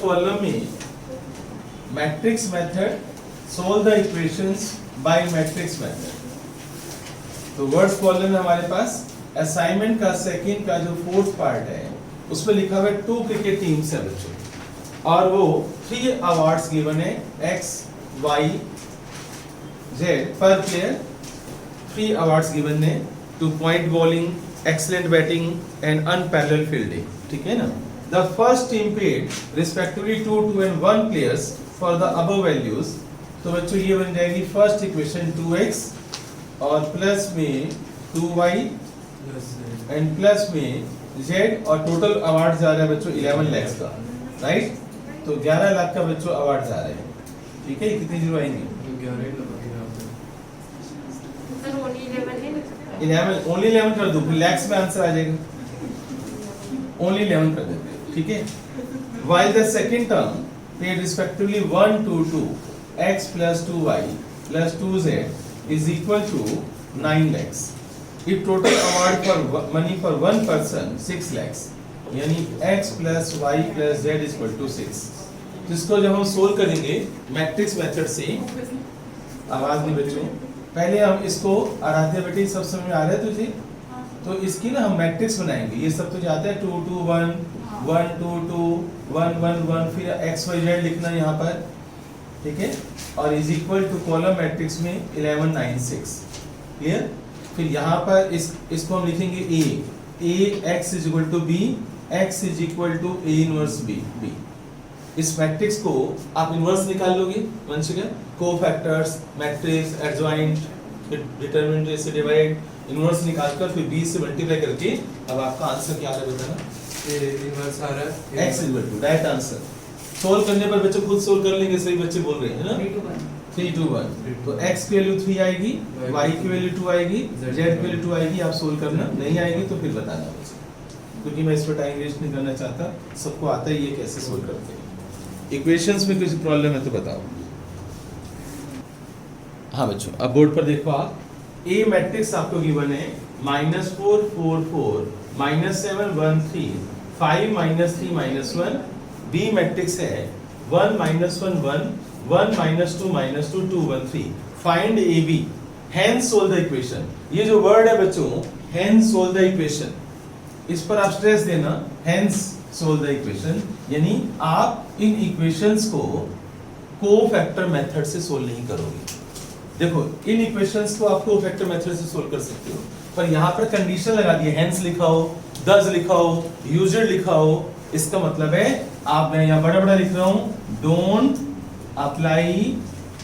Column में matrix method, solve the equations bye matrix method. तो words column में हमारे पास असाइनमेंट का सेकंड का जो फोर्थ पार्ट है उसमें लिखा हुआ है 2 क्रिकेट टीम्स है बच्चों, और वो 3 अवार्ड्स गिवन है X, Y, Z पर प्लेयर। 3 अवार्ड्स गिवन है two point bowling, excellent batting and unparalleled fielding, ठीक है ना। The first team paid respectively 2, 2 and 1 players for the above values. तो बच्चों ये बन जाएगी फर्स्ट इक्वेशन 2x और प्लस में 2y एंड प्लस में z, और टोटल अवार्ड जा रहा है बच्चों 11 लाख का, राइट। तो 11 लाख का बच्चों अवार्ड जा रहे हैं, ठीक है। कितने जीरो आएंगे? 11, ओनली 11 कर दो, फिर लैक्स में आंसर आ जाएगा। ओनली 11 कर देते हैं, ठीक है। while the second term paid respectively 1, 2, 2 x plus 2y plus 2z is equal to 9 lakhs. If total award for money for one person 6 lakhs, यानी x plus y plus z is equal to 6। जिसको जब हम solve करेंगे matrix method से, आवाज नहीं बच्चों, पहले हम इसको आराध्या बेटी सब समझ में आ रहा है तुझे? तो इसकी ना हम मैट्रिक्स बनाएंगे। ये सब तुझे आता है 2, 2, 1, 1, 2, 2, 1, 1, 1, फिर x, y, z लिखना यहाँ पर, ठीक है। और is equal to column matrix में 11, 9, 6, क्लियर। फिर यहाँ पर इसको हम लिखेंगे a x is equal to b, x is equal to a inverse b। इस मैट्रिक्स को आप इनवर्स निकाल लोगे, Vanshika cofactors, matrix, adjoint, determinant से डिवाइड, इनवर्स निकालकर फिर b से मल्टीप्लाई करके अब आपका आंसर क्या आ रहा है बताना? इनवर्स आ रहा है x is equal to, right answer. Solve करने पर बच्चे खुद सोल्व कर लेंगे, सही बच्चे बोल रहे हैं ना। 3, 2, 1। तो x की वैल्यू 3 आएगी, y की वैल्यू 2 आएगी, z की वैल्यू 2 आएगी। आप सोल्व करना, नहीं आएगी तो फिर बताना मुझे, क्योंकि मैं इस पर टाइम वेस्ट नहीं करना चाहता। सबको आता है ये कैसे सोल्व करते हैं। इक्वेशंस में कुछ प्रॉब्लम है तो बताओ। हाँ बच्चों, अब बोर्ड पर देखो आप, A मैट्रिक्स आपको गिवन है -4, 4, 4, -7, 1, 3, 5, -3, -1। B मैट्रिक्स है 1, -1, 1, 1, -2, -2, 2, 1, 3। Find AB, hence solve the equation. ये जो वर्ड है बच्चों, हेंस सोल्व द इक्वेशन, इस पर आप स्ट्रेस देना, हेंस सोल्व द इक्वेशन। यानी आप इन इक्वेशंस को कोफैक्टर मेथड से सोल्व नहीं करोगे। देखो इन इक्वेशंस को आप कोफैक्टर मेथड से सोल्व कर सकते हो, पर यहाँ पर कंडीशन लगा दी है, हेंस लिखा हो, दस लिखा हो, यूजुअल लिखा हो। इसका मतलब है आप, मैं यहाँ बड़ा बड़ा लिख रहा हूँ, don't apply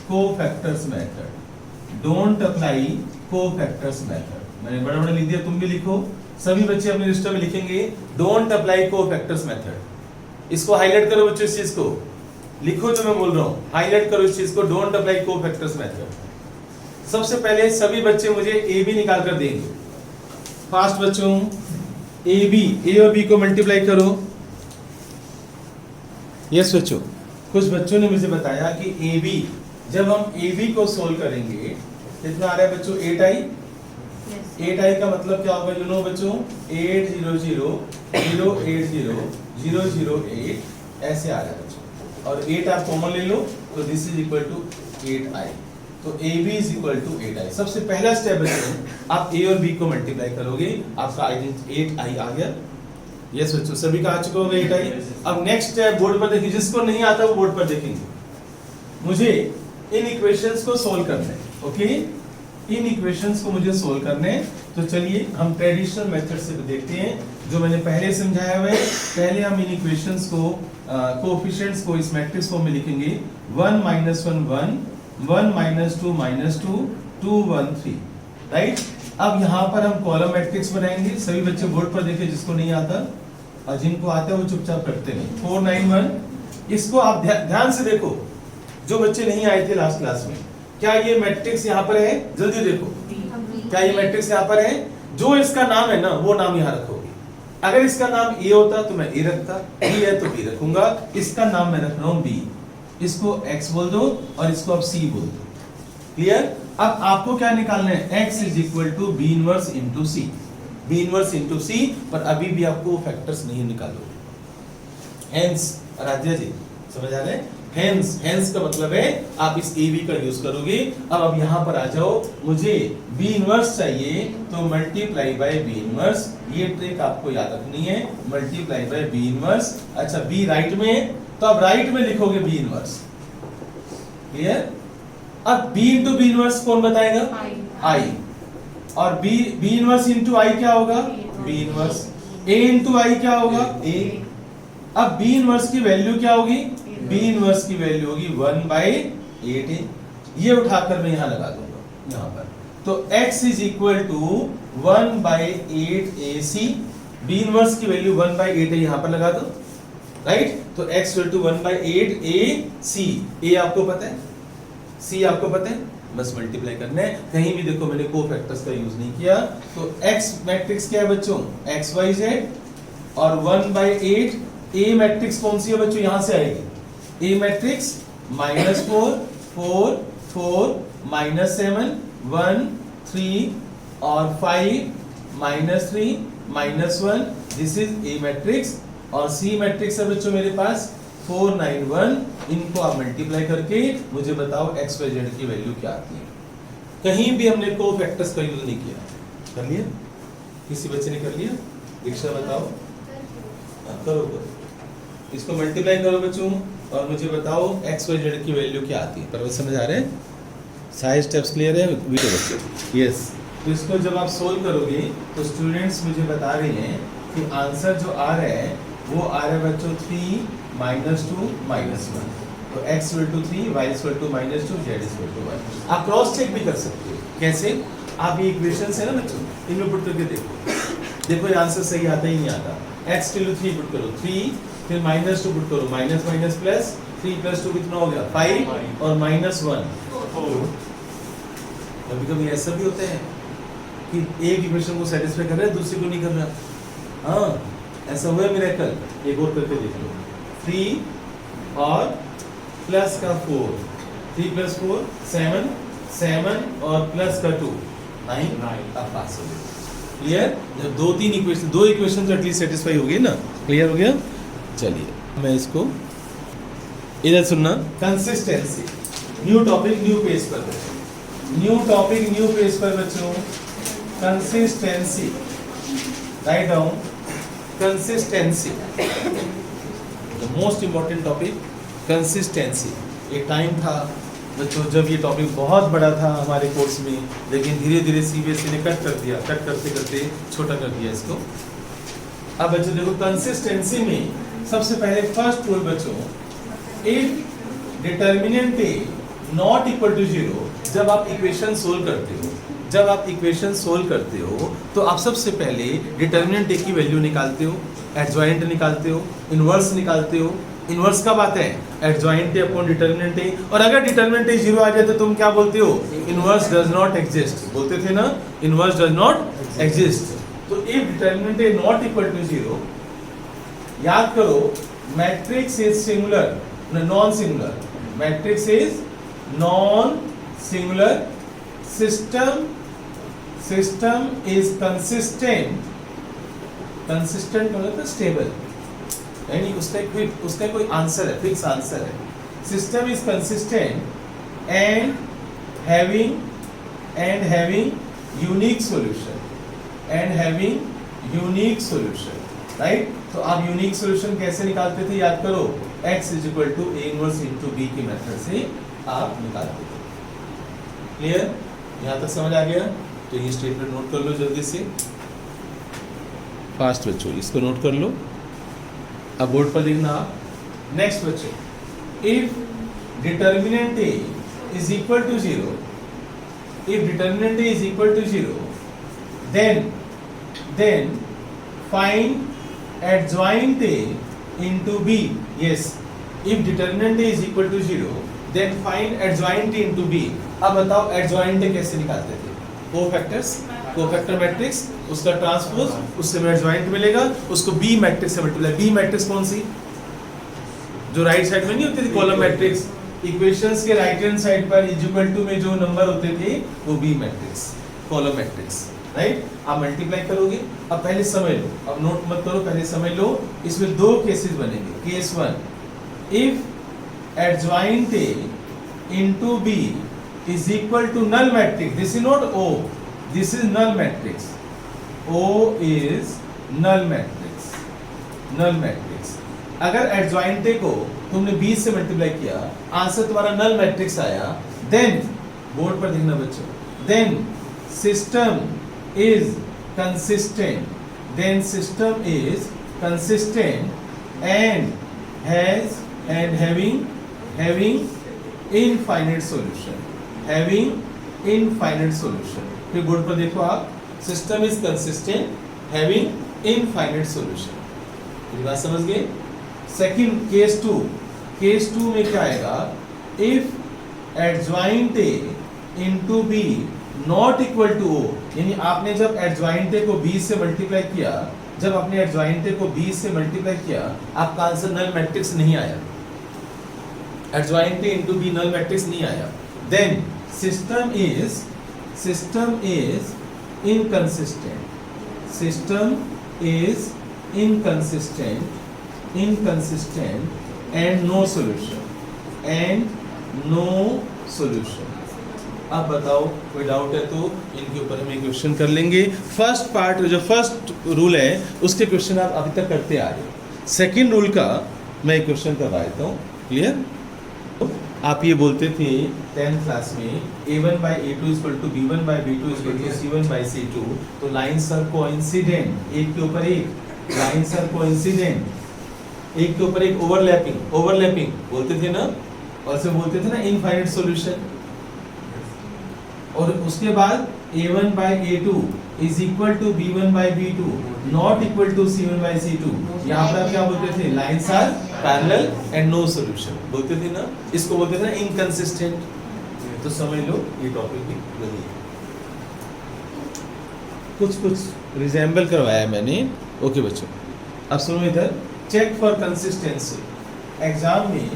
cofactors method, don't apply cofactors method. मैंने बड़ा बड़ा लिख दिया, तुम भी लिखो, सभी बच्चे अपने रजिस्टर में लिखेंगे डोंट अप्लाई कोफैक्टर्स मेथड। इसको हाईलाइट करो बच्चों, इस चीज को लिखो जो मैं बोल रहा हूँ, हाईलाइट करो इस चीज को, डोंट अप्लाई कोफैक्टर्स मेथड। सबसे पहले सभी बच्चे मुझे ए बी निकाल कर देंगे। फास्ट बच्चों, ए बी, ए और बी को मल्टीप्लाई करो। यस बच्चों, कुछ बच्चों ने मुझे बताया कि ए बी, जब हम ए बी को सोल्व करेंगे कितना आ रहा है बच्चों? 8i। 8i का मतलब क्या होगा? यू नो बच्चों, 80000800008 ऐसे आ रहा है बच्चों, और 8 आप कॉमन ले लो तो this is equal to 8i। तो AB is equal to 8i। सबसे पहला स्टेप बच्चों, आप A और B को मल्टीप्लाई करोगे, आपका 8i आ गया। यस बच्चों, सभी का आ चुका होगा 8i। अब नेक्स्ट स्टेप बोर्ड पर देखिए, जिसको नहीं आता वो बोर्ड पर देखेंगे। मुझे इन इक्वेशंस को सोल्व करना है, ओके। इन इक्वेशंस को मुझे सोल्व करने हैं, तो चलिए हम ट्रेडिशनल मेथड से देखते हैं, जो मैंने पहले समझाया हुआ है। पहले हम इन इक्वेशंस को, कोएफिशिएंट्स को इस मैट्रिक्स फॉर्म में लिखेंगे। 1, -1, 1, 1, -2, -2, 2, 1, 3, राइट। अब यहाँ पर हम कॉलम मैट्रिक्स बनाएंगे। सभी बच्चे बोर्ड पर देखें, जिसको नहीं आता, और जिनको आता है वो चुपचाप करते नहीं। 4, 9, 1। इसको आप ध्यान से देखो, जो बच्चे नहीं आए थे लास्ट क्लास में, क्या ये मैट्रिक्स यहाँ पर है? जल्दी देखो, क्या ये मैट्रिक्स यहाँ पर है? जो इसका नाम है ना, वो नाम यहाँ रखोगे। अगर इसका नाम ए होता तो मैं ए रखता, बी है तो बी रखूंगा। इसका नाम मैं रख रहा हूँ बी, इसको x बोल दो और इसको आप c बोल दो। क्लियर? अब आपको क्या निकालना है? x is equal to B inverse into C, B inverse into C. पर अभी भी आपको फैक्टर्स नहीं निकालोगे। हेंस आराध्या जी, समझ आ रहा है? हेंस का मतलब है आप इस AB का यूज करोगे। अब यहाँ पर आ जाओ, मुझे B इनवर्स चाहिए तो मल्टीप्लाई बाय B इनवर्स, ये ट्रिक आपको याद रखनी है, मल्टीप्लाई बाय B इनवर्स। अच्छा B राइट में है तो आप राइट में लिखोगे B इनवर्स, क्लियर? अब B इंटू B इनवर्स कौन बताएगा? I। और B इनवर्स इंटू I क्या होगा? B inverse. A into I क्या होगा? A। अब B इनवर्स की वैल्यू क्या होगी? B इनवर्स की वैल्यू होगी 1/8A। ये उठाकर मैं यहाँ लगा दूंगा यहाँ पर, तो x is equal to 1/8AC। B inverse की वैल्यू 1/8A यहाँ पर लगा दो, राइट? तो x equal to 1/8AC। A आपको पता है, C आपको पता है, बस मल्टीप्लाई करना है। कहीं भी देखो मैंने कोफैक्टर्स का यूज नहीं किया। तो x मैट्रिक्स क्या है बच्चों? XYZ और 1/8 A मैट्रिक्स कौन सी है बच्चों? यहाँ से आएगी A मैट्रिक्स -4 4 4 -7 1 3 और 5 -3 -1, दिस इज A मैट्रिक्स। और C मैट्रिक्स है बच्चों मेरे पास 4 9 1। इनको आप मल्टीप्लाई करके मुझे बताओ x y z की वैल्यू क्या आती है। कहीं भी हमने कोफैक्टर्स का यूज नहीं किया। कर लिया? किसी बच्चे ने कर लिया? दीक्षा बताओ। करो करो, इसको मल्टीप्लाई करो बच्चों और मुझे बताओ x y z की वैल्यू क्या आती है। पर समझ आ रहे हैं? सारे स्टेप्स क्लियर है वीडियो बच्चों? यस। तो इसको जब आप सोल्व करोगे तो स्टूडेंट्स मुझे बता रहे हैं कि आंसर जो आ रहा है वो आ रहा है बच्चों 3 -2 -1। तो x equal to 3, y equal to -2, z equal to 1। आप क्रॉस चेक भी कर सकते हो। कैसे? आप ये इक्वेशंस है ना बच्चों, इनमें पुट करके देखो, देखो ये आंसर सही आता ही नहीं आता। x के लिए 3 पुट करो 3, फिर -2 पुट करो, माइनस माइनस प्लस, 3 + 2 कितना हो गया? 5 और -1 4। कभी कभी ऐसा भी होता है कि एक इक्वेशन को सेटिस्फाई कर रहा है दूसरी को नहीं कर रहा। हाँ ऐसा हुआ मिरेकल। एक और करके देख लो, 3 और प्लस का 4, 3 + 4 7 7 और प्लस का 2 9। अब पास हो गया। क्लियर? जब दो इक्वेशन एटलीस्ट सेटिस्फाई हो गई ना, क्लियर हो गया? चलिए मैं इसको इधर सुनना। Consistency, new topic new page पर, न्यू टॉपिक न्यू पेज पर बच्चों। Consistency, write down consistency, the most important topic consistency. एक टाइम था बच्चों जब ये टॉपिक बहुत बड़ा था हमारे कोर्स में, लेकिन धीरे धीरे CBSE ने कट कर दिया, कट करते करते छोटा कर दिया इसको। अब बच्चों देखो कंसिस्टेंसी में सबसे पहले फर्स्ट रूल बच्चों, if determinant A not equal to 0, जब आप इक्वेशन सोल्व करते हो, जब आप इक्वेशन सोल्व करते हो तो आप सबसे पहले डिटर्मिनेंट ए की वैल्यू निकालते हो, एडजॉइंट निकालते हो, इनवर्स निकालते हो। इनवर्स कब आता है? एडजॉइंट ए अपॉन डिटर्मिनेंट ए। और अगर डिटर्मिनेंट ए 0 आ जाए तो तुम क्या बोलते हो? इनवर्स डज नॉट एग्जिस्ट, बोलते थे ना, इनवर्स डज नॉट एग्जिस्ट। तो if determinant A not equal to 0, याद करो matrix is singular, non singular, matrix is non singular, system is consistent, consistent मतलब स्टेबल, यानी उसका कोई आंसर है, फिक्स आंसर है। System is consistent and having unique solution, right? तो आप यूनिक सॉल्यूशन कैसे निकालते थे? याद करो, x is equal to A inverse into B की मेथड से आप निकालते थे। क्लियर? यहाँ तक समझ आ गया? तो ये स्टेटमेंट नोट कर लो जल्दी से, फास्ट बच्चों, इसको नोट कर लो। अब बोर्ड पर लिखना। नेक्स्ट बच्चों, if determinant A is equal to 0, if determinant A is equal to 0, then find adjoint A into B. Yes, if determinant A is equal to 0, then find adjoint A into B. अब बताओ adjoint A कैसे निकालते थे? Cofactor matrix, उसका transpose, उससे में adjoint मिलेगा, उसको B मैट्रिक्स से मल्टीप्लाई। B मैट्रिक्स कौन सी? जो राइट साइड में नहीं होती थी कॉलम मैट्रिक्स, इक्वेशंस के राइट हैंड साइड पर इज इक्वल टू में जो नंबर होते थे वो B matrix, column matrix, right? आप मल्टीप्लाई करोगे। अब पहले समझ लो, अब नोट मत करो, पहले समझ लो। इसमें दो केसेस बनेंगे। Case 1, if adjoint A into B is equal to null matrix. This is not O, this is null matrix. O is null matrix. null matrix. अगर adjoint A को तुमने 20 से मल्टीप्लाई किया, आंसर तुम्हारा null matrix आया, then board पर देखना बच्चों, then system is consistent. Then system is consistent and having infinite solution. Having infinite solution. फिर बोर्ड पर देखो आप, system is consistent, having infinite solution. ये बात समझ गए? सेकंड केस 2 में क्या आएगा? If adjoint A into B not equal to O, यानी आपने जब adjoint A को 20 से मल्टीप्लाई किया, जब आपने adjoint A को 20 से मल्टीप्लाई किया, आपका आंसर null matrix नहीं आया. adjoint A into B null matrix नहीं आया. Then system is inconsistent. System is inconsistent and no solution. अब बताओ, कोई डाउट है तो इनके ऊपर हम एक क्वेश्चन कर लेंगे. फर्स्ट पार्ट जो फर्स्ट रूल है उसके क्वेश्चन आप अभी तक करते आ रहे हो. सेकंड रूल का मैं एक क्वेश्चन करवा देता हूँ. क्लियर? आप ये बोलते थे 10th क्लास में A1 by A2 is equal to B1 by B2 is equal to C1 by C2. तो लाइन्स आर कोइंसिडेंट, एक के ऊपर एक लाइन्स आर कोइंसिडेंट, एक के ऊपर एक ओवरलैपिंग बोलते थे ना, और से बोलते थे ना इनफाइनाइट सॉल्यूशन. और उसके बाद A1 by A2 is equal to B1 by B2 not equal to C1 by C2. यहाँ पर आप क्या बोलते थे? Lines are parallel and no solution बोलते थे ना. इसको बोलते थे ना इनकंसिस्टेंट. तो समझ लो ये टॉपिक भी वही है. कुछ रिजेंबल करवाया मैंने. ओके बच्चों, अब सुनो इधर. Check for consistency. एग्जाम में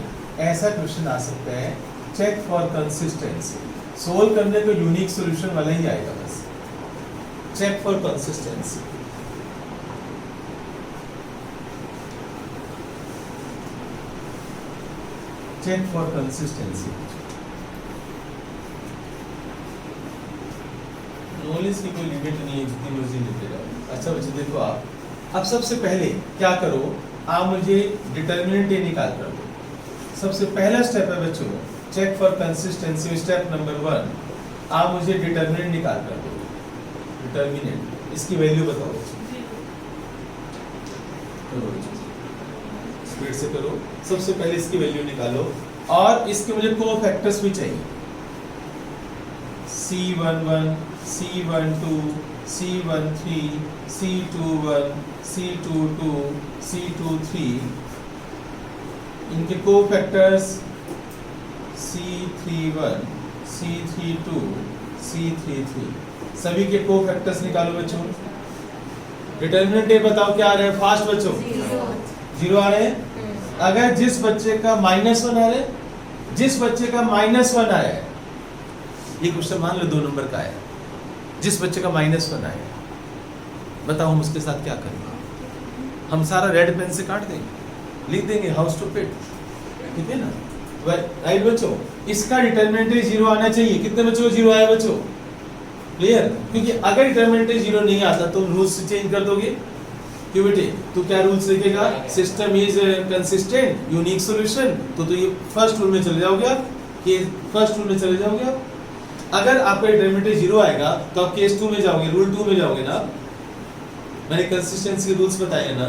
ऐसा क्वेश्चन आ सकता है, चेक फॉर कंसिस्टेंसी. सोल्व करने को यूनिक सॉल्यूशन वाला ही आएगा बस. Check for consistency. Check for consistency. Knowledge की कोई लिमिट नहीं है, जितनी मर्जी लेते रहो. अच्छा बच्चे देखो आप, अब सबसे पहले क्या करो, आप मुझे डिटर्मिनेंट ए निकाल कर दो. सबसे पहला स्टेप है बच्चों check for consistency. Step number 1, आप मुझे डिटर्मिनेंट निकाल कर दो. डिटर्मिनेंट, इसकी वैल्यू बताओ. स्पीड से करो. सबसे पहले इसकी वैल्यू निकालो, और इसके मुझे कोफैक्टर्स भी चाहिए. C11, C12, C13, C21, C22, C23, इनके कोफैक्टर्स C31, C32, C33, सभी के कोफैक्टर्स निकालो बच्चों. डिटर्मिनेंट ए बताओ क्या आ रहा है फास्ट बच्चों? 0 आ रहे हैं. अगर जिस बच्चे का -1 आ रहा है, जिस बच्चे का -1 आ रहा है, ये क्वेश्चन मान लो 2 नंबर का है, जिस बच्चे का -1 आए, बताओ हम उसके साथ क्या करेंगे? हम सारा रेड पेन से काट देंगे, लिख देंगे हाउस टू पिट. ठीक है ना? राइट बच्चों, इसका डिटरमिनेंट 0 आना चाहिए. कितने बच्चों को 0 आया बच्चों? क्लियर? क्योंकि अगर डिटरमिनेंट 0 नहीं आता तो रूल्स चेंज कर दोगे. क्यों बेटे? तो क्या रूल्स लिखेगा? System is consistent, unique solution. तो ये फर्स्ट रूल में चले जाओगे आप, कि फर्स्ट रूल में चले जाओगे आप. अगर आपका डिटरमिनेंट 0 आएगा तो आप केस 2 में जाओगे, रूल 2 में जाओगे ना. मैंने कंसिस्टेंसी के रूल्स बताए ना,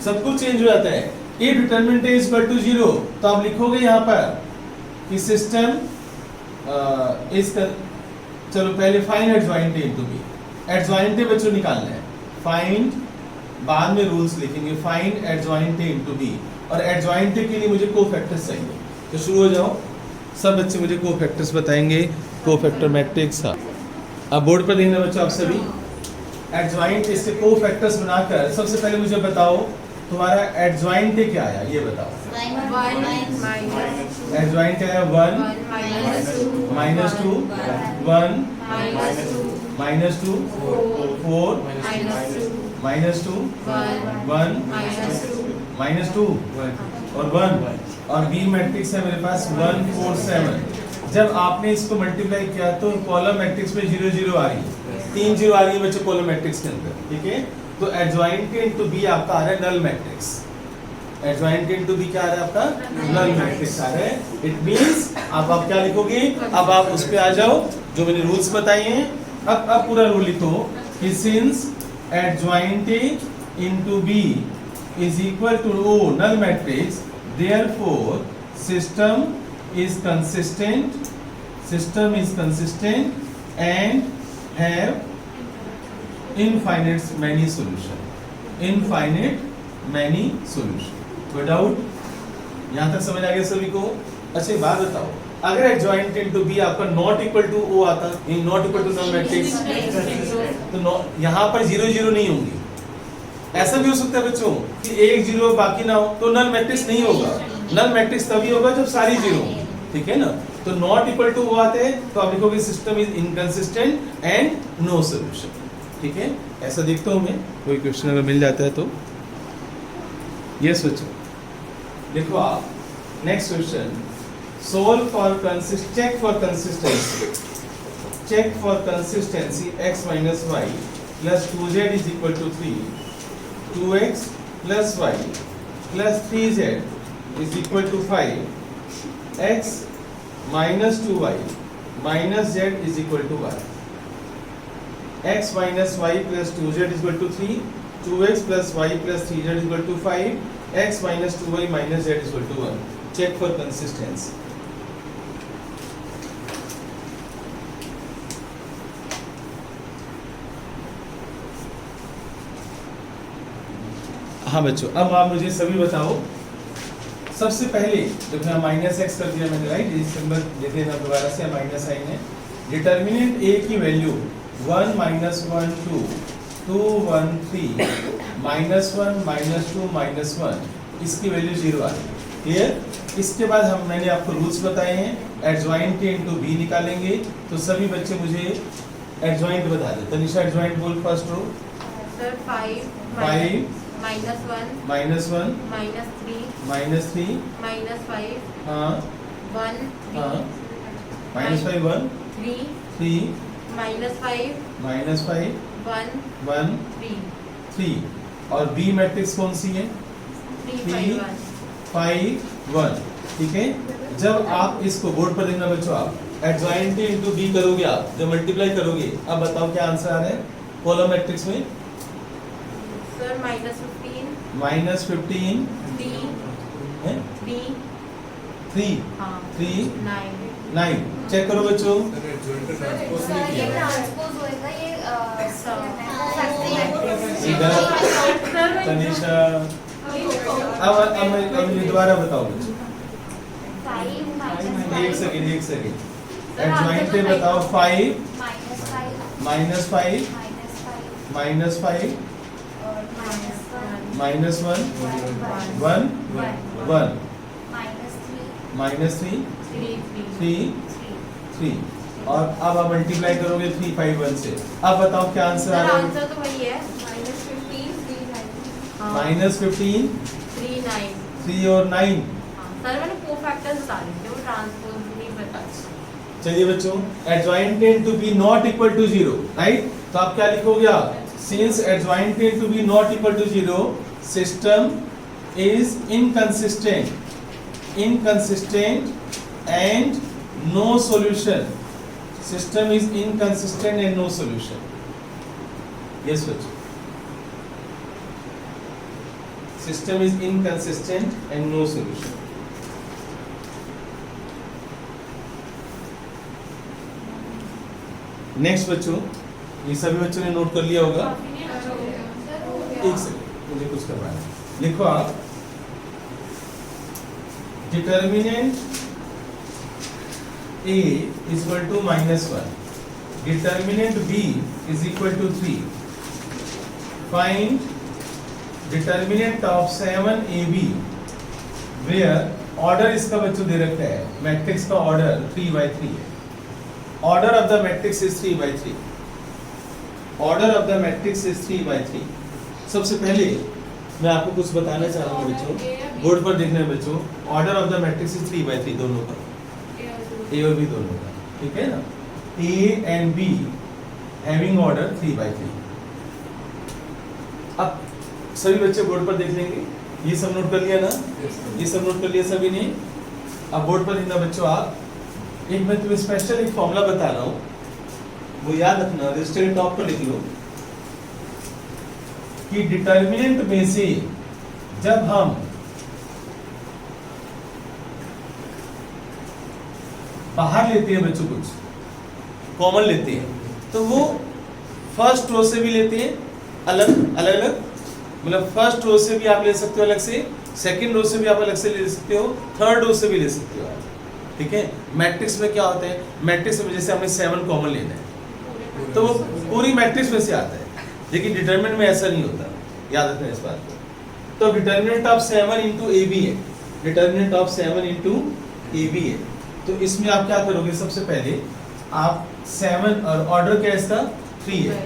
सब कुछ चेंज हो जाता है. ये डिटरमिनेंट इज इक्वल टू 0, तो आप लिखोगे यहाँ पर कि सिस्टम इसका, चलो पहले find adjoint A into B. Adjoint A बच्चों निकालना है. फाइंड, बाद में रूल्स लिखेंगे. Find adjoint A into B, और एडजॉइंट ए के लिए मुझे कोफैक्टर्स चाहिए. तो शुरू हो जाओ. सब बच्चे मुझे कोफैक्टर्स बताएंगे. Cofactor matrix. अब बोर्ड पर देखना बच्चों आप सभी. एडजॉइंट इसके कोफैक्टर्स बनाकर सबसे पहले मुझे बताओ तुम्हारा एडजॉइंट क्या आया, ये बताओ. एडजॉइंट क्या है? 1 -2 1 -2 4 -2 1 -2. और 1 और बी मैट्रिक्स है मेरे पास 1 4 7। जब आपने इसको मल्टीप्लाई किया तो कॉलम मैट्रिक्स में 0 0 आ रही है, 3 0 आ रही है बच्चों कॉलम मैट्रिक्स के अंदर, ठीक है। तो एडजॉइंट के इनटू बी आपका आ रहा है नल मैट्रिक्स, एडजॉइंट के इनटू बी क्या आ रहा है आपका नल मैट्रिक्स आ रहा है। इट मींस अब आप क्या लिखोगे, अब आप उस पे आ जाओ जो मैंने रूल्स बताए हैं। अब पूरा रूल लिखो कि since adjoint A into B is equal to O null matrix, therefore system is consistent and have infinite many solution, कोई डाउट यहाँ तक समझ आ गया सभी को? अच्छा एक बात बताओ, अगर एडजॉइंट इनटू बी आपका नॉट इक्वल टू ओ आता, not equal to null matrix, तो यहाँ पर 0 0 नहीं होंगी। ऐसा भी हो सकता है बच्चों कि 1 0 बाकी ना हो तो नल मैट्रिक्स नहीं होगा। नल मैट्रिक्स तभी होगा जब सारी 0 हो, ठीक है ना। तो नॉट इक्वल टू वो आते हैं तो आप लिखोगे system is inconsistent and no solution, ठीक है। ऐसा देखता हूं मैं, कोई क्वेश्चन अगर मिल जाता है तो। यस बच्चों देखो आप next question, solve for check for consistency x minus y plus 2z is equal to 3, 2x plus y plus 3z is equal to 5, x minus 2y minus z is equal to 1, x minus y plus 2z is equal to 3, 2x plus y plus 3z is equal to 5, x minus 2y minus z is equal to 1. Check for consistency. हाँ बच्चों अब आप मुझे सभी बताओ। सबसे पहले देखो यहाँ माइनस एक्स कर दिया मैंने, राइट। इस सिंबल लिख देना दोबारा से, माइनस साइन है। डिटर्मिनेंट ए की वैल्यू 1 -1 2 2 1 3 -1 -2 -1, इसकी वैल्यू 0 आ रही है, क्लियर। इसके बाद मैंने आपको रूल्स बताए हैं, एडजॉइंट के इनटू बी निकालेंगे। तो सभी बच्चे मुझे एडजॉइंट बता दे। तनिषा एडजॉइंट बोल फर्स्ट रो। सर 5 -1 -1 -3 -5 हाँ 1 हाँ -5 1 3 3 -5 -5 1 1 3 3। और बी मैट्रिक्स कौन सी है? 3 5 1, ठीक है। जब आप इसको बोर्ड पर देखना बच्चों, आप एडजॉइंट इनटू बी करोगे, आप जब मल्टीप्लाई करोगे, अब बताओ क्या आंसर आ रहा है कॉलम मैट्रिक्स में? सर -15 -15 है 3 हाँ 3 9 9। चेक करो बच्चों, ये ट्रांसपोज होएगा, ये तनिषा अब दोबारा बताओ बच्चों। एक सेकेंड एडजॉइंट पे बताओ। 5 -5 -5 -1 1 1 -3 3 3। और अब आप मल्टीप्लाई करोगे 3 5 1 से। अब बताओ क्या आंसर आ सर रहा है? आंसर तो वही है -15 3 9। 3 और 9। सर मैंने 4 फैक्टर्स बता दिए थे, वो ट्रांसपोज नहीं बता। चलिए बच्चों, adjoint into B not equal to 0, right. तो आप क्या लिखोगे? आप since adjoint into B not equal to 0, system is inconsistent and no solution. System is inconsistent and no solution. Yes बच्चों, system is inconsistent and no solution. Next बच्चों, ये सभी बच्चों ने नोट कर लिया होगा। एक सेकंड मुझे कुछ करना है, लिखो आप determinant A is equal to -1, determinant B is equal to 3, find determinant of 7AB where order इसका बच्चों दे रखा है, मैट्रिक्स का ऑर्डर 3/3 है। Order of the matrix is 3/3। Order of the matrix is 3/3। सबसे पहले मैं आपको कुछ बताना चाह रहा हूँ बच्चों, बोर्ड पर देखना है बच्चों, order of the matrix is 3/3 दोनों का, ए और बी दोनों का, ठीक है ना, A and be having order 3/3। अब सभी बच्चे बोर्ड पर देख लेंगे, ये सब नोट कर लिया ना, ये सब नोट कर लिया सभी ने। अब बोर्ड पर लिखना बच्चों आप, एक मैं तुम्हें स्पेशल एक फॉर्मूला बता रहा हूँ, वो याद रखना, रजिस्टर के टॉप पर लिख लो कि डिटर्मिनेंट में से जब हम बाहर लेते हैं बच्चों, कुछ कॉमन लेते हैं, तो वो फर्स्ट रो से भी लेते हैं अलग अलग, मतलब फर्स्ट रो से भी आप ले सकते हो अलग से, सेकंड रो से भी आप अलग से ले सकते हो, थर्ड रो से भी ले सकते हो आप, ठीक है। मैट्रिक्स में क्या होता है, मैट्रिक्स में जैसे हमें 7 कॉमन लेना है तो वो पूरी मैट्रिक्स में से आता है, लेकिन डिटरमिनेंट में ऐसा नहीं होता, याद रखना इस बात को। तो determinant of 7 into A B है, determinant of 7 into A B है। तो इसमें आप क्या करोगे, सबसे पहले आप 7 और ऑर्डर क्या है इसका 3 है,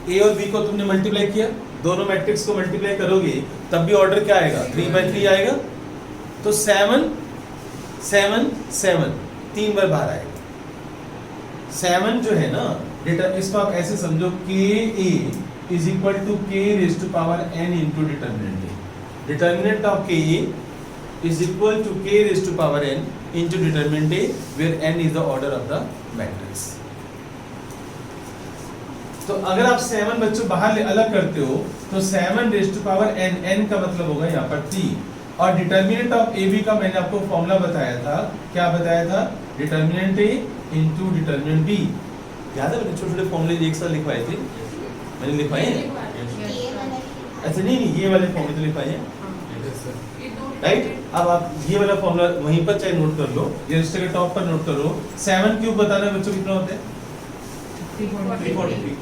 ए और बी को तुमने मल्टीप्लाई किया, दोनों मैट्रिक्स को मल्टीप्लाई करोगे तब भी ऑर्डर क्या आएगा 3/3 आएगा। तो 7 7 7 3 बार बाहर आएगा। 7 जो है ना डेटा, इसको आप ऐसे समझो के A is equal to k raise to power n into determinant A. Determinant of k A is equal to k raise to power n into determinant A, where n is the order of the matrix. तो अगर आप 7 बच्चों बाहर अलग करते हो तो 7 raise to power n, n का मतलब होगा यहाँ पर 3, और डिटर्मिनेंट ऑफ ए बी का मैंने आपको फॉर्मूला बताया था, क्या बताया था, डिटर्मिनेंट ए इंटू डिटर्मिनेंट बी। याद है मैंने छोटे छोटे फॉर्मूले एक साथ लिखवाए थे, मैंने लिखवाए हैं, अच्छा नहीं ये वाले फॉर्मूले तो लिखवाए हैं, राइट। अब आप ये वाला फॉर्मूला वहीं पर चाहे नोट कर लो, ये रजिस्टर के टॉप पर नोट करो। 7 क्यूब बताना है बच्चों कितना होता है 343,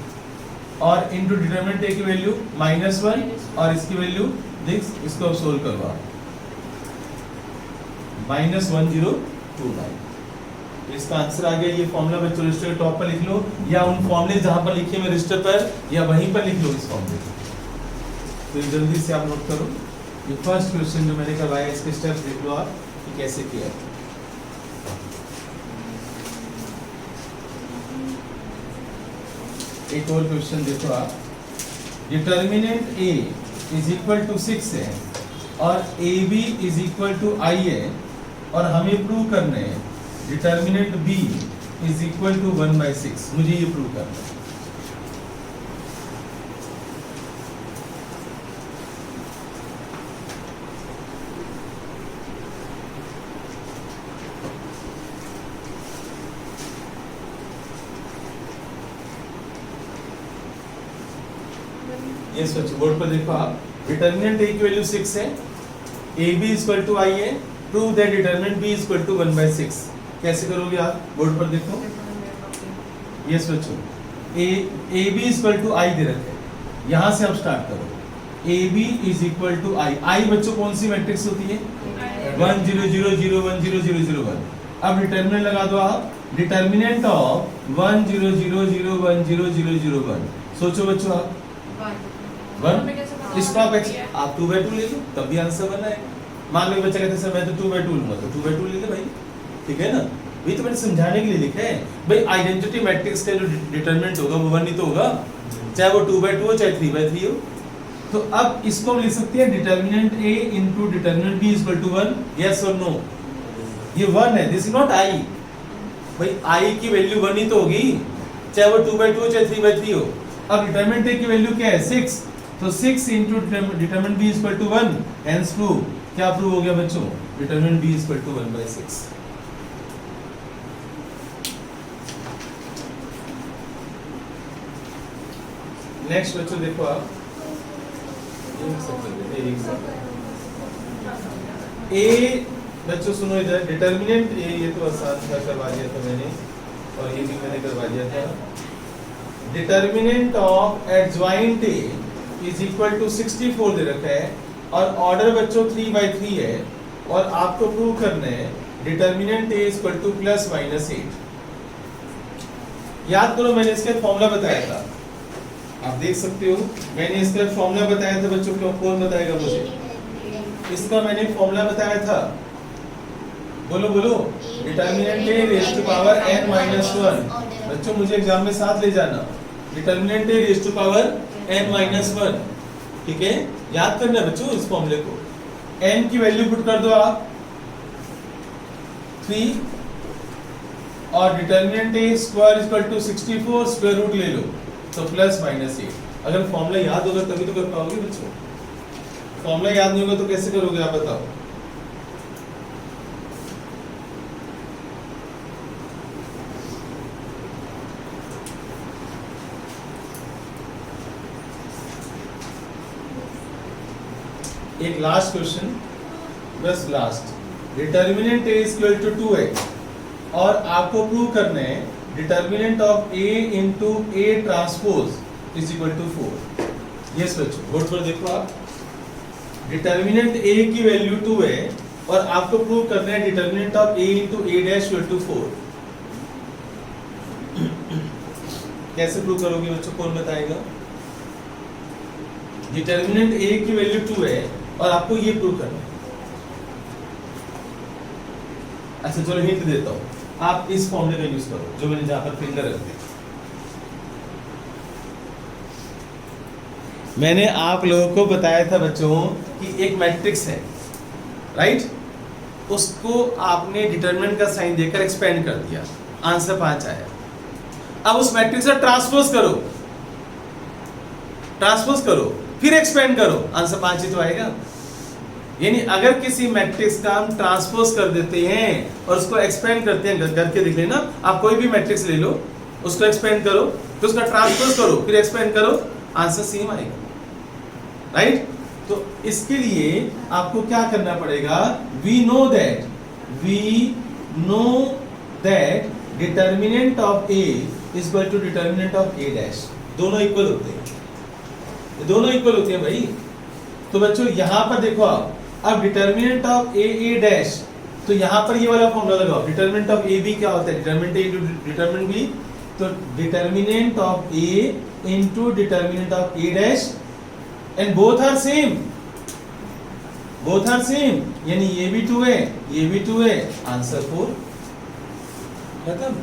और इनटू डिटरमिनेंट ए की वैल्यू -1 और इसकी वैल्यू दिस, इसको अब सोल्व करो आप, -1029। तो इसका आंसर आ गया। ये फॉर्मूला बच्चों रजिस्टर के टॉप पर लिख लो, या उन फॉर्मूले जहां पर लिखे हुए रजिस्टर पर, या वहीं पर लिख लो इस फॉर्मूले को। तो जल्दी से आप नोट करो, ये फर्स्ट क्वेश्चन जो मैंने करवाया इसके स्टेप्स देख लो आप कि कैसे किया है। एक और क्वेश्चन देखो आप, determinant A is equal to 6 है और A B is equal to I है, और हमें प्रूव करना है determinant B is equal to 1/6। मुझे ये प्रूव करना है। ये सोचो, बोर्ड पर देखो आप, डिटर्मिनेंट ए की वैल्यू 6 है, A B equal to I है, prove that determinant B equal to 1/6। कैसे करोगे आप, बोर्ड पर देखो, ये सोचो, A B equal to I दे रखे, यहां से आप स्टार्ट करो, A B is equal to I. I बच्चों कौन सी मैट्रिक्स होती है 1 0 0 0 1 0 0 0 1। अब डिटर्मिनेंट लगा दो आप, डिटर्मिनेंट ऑफ 1 0 0 0 1 0 0 0 1। सोचो बच्चों आप 1, इसको आप 2/2 ले लो तब भी आंसर बना है। मान लो बच्चा कहते सर मैं तो 2/2 लूंगा, तो 2/2 ले ले भाई, ठीक है ना। वही तो मैंने समझाने के लिए लिखा है भाई, आइडेंटिटी मैट्रिक्स का जो डिटरमिनेंट होगा वो 1 ही तो होगा, चाहे वो 2/2 हो चाहे 3/3 हो। तो अब इसको हम लिख सकते हैं determinant A into determinant B equal to 1, yes और नो। ये 1 है, दिस इज नॉट आई भाई, आई की वैल्यू 1 ही तो होगी, चाहे वो 2/2 हो चाहे 3/3 हो। अब डिटर्मिनेंट ए की वैल्यू क्या है 6, तो 6 into determinant B equal to 1, hence prove. क्या प्रूव हो गया बच्चों, determinant B equal to 1/6। Next बच्चों देखो आप, ए बच्चों सुनो इधर, डिटर्मिनेंट ए, ये तो आसान था, करवा दिया था मैंने, और ये भी मैंने करवा दिया था। Determinant of adjoint A is equal to 64 दे रखा है, और ऑर्डर बच्चों 3/3 है, और आपको प्रूव करना है डिटर्मिनेंट ए इक्वल टू +- 8। याद करो मैंने इसके फॉर्मूला बताया था, आप देख सकते हो मैंने इसका फॉर्मूला बताया था बच्चों को, कौन बताएगा मुझे? इसका मैंने फॉर्मूला बताया था, बोलो बोलो। Determinant A raise to power n minus 1। बच्चों मुझे एग्जाम में साथ ले जाना। Determinant A raise to power n minus 1, ठीक है, याद करना बच्चों इस फॉर्मूले को। n की वैल्यू पुट कर दो आप 3 और determinant A square equal to 64, square root ले लो तो प्लस माइनस 8। अगर फॉर्मूला याद होगा तभी तो कर पाओगे बच्चों, फॉर्मूला याद नहीं होगा तो कैसे करोगे आप बताओ? एक लास्ट क्वेश्चन, बस last. Determinant A equal to 2a और आपको प्रूव करना है determinant of a into a transpose is equal to 4। Yes बच्चों, बोर्ड पर देखो आप, डिटर्मिनेंट a की वैल्यू 2 है और आपको प्रूव करना है determinant of a into a dash equal to 4। कैसे प्रूव करोगे बच्चों, कौन बताएगा? डिटर्मिनेंट a की वैल्यू 2 है और आपको ये प्रूव करना है। अच्छा चलो हिंट देता हूं, आप इस फॉर्मूले का यूज करो जो मैंने जहां पर फिंगर रख दी। मैंने आप लोगों को बताया था बच्चों कि एक मैट्रिक्स है, राइट, उसको आपने डिटरमिनेंट का साइन देकर एक्सपेंड कर दिया, आंसर 5 आया। अब उस मैट्रिक्स का ट्रांसपोज करो फिर एक्सपेंड करो, आंसर 5 ही तो आएगा। यानी अगर किसी मैट्रिक्स का हम ट्रांसपोज कर देते हैं और उसको एक्सपेंड करते हैं, करके देख लेना, आप कोई भी मैट्रिक्स ले लो, उसको एक्सपेंड करो, फिर उसका ट्रांसपोज करो, फिर एक्सपेंड करो, आंसर सेम आएगा, राइट। तो इसके लिए आपको क्या करना पड़ेगा? We know that determinant of a is equal to determinant of a dash. दोनों इक्वल होते हैं, दोनों इक्वल होते हैं भाई। तो बच्चों यहां पर देखो आप, अब डिटर्मिनेंट ऑफ a डैश, तो यहां पर ये वाला फॉर्मूला लगाओ। डिटर्मिनेंट ऑफ a b क्या होता है? Determinant a into determinant b, तो determinant of a into determinant of a dash, and both are same, यानी ये भी 2 है, ये भी 2 है, आंसर 4। खत्म।